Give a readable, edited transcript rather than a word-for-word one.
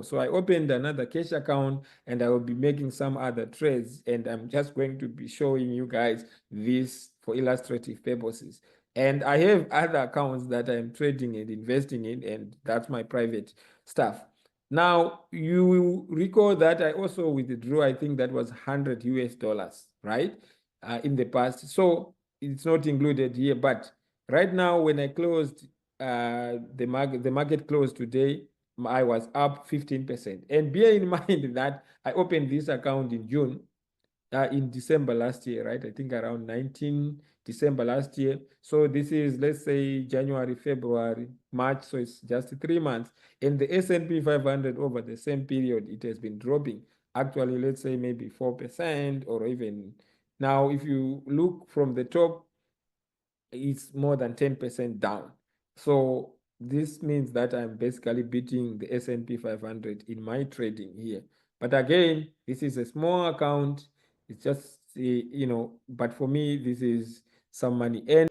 So I opened another cash account and I will be making some other trades, and I'm just going to be showing you guys this for illustrative purposes. And I have other accounts that I'm trading and investing in, and that's my private stuff. Now, you will recall that I also withdrew, I think that was 100 US dollars, right? In the past. So it's not included here, but right now when I closed the market closed today, I was up 15%. And bear in mind that I opened this account in June, in December last year, right? I think around 19 December last year. So this is, let's say, January, February, March. So it's just 3 months. And the S&P 500 over the same period, it has been dropping. Actually, let's say maybe 4% or even now, if you look from the top, it's more than 10% down. So this means that I'm basically beating the S&P 500 in my trading here. But again, this is a small account. It's just, but for me, this is some money. And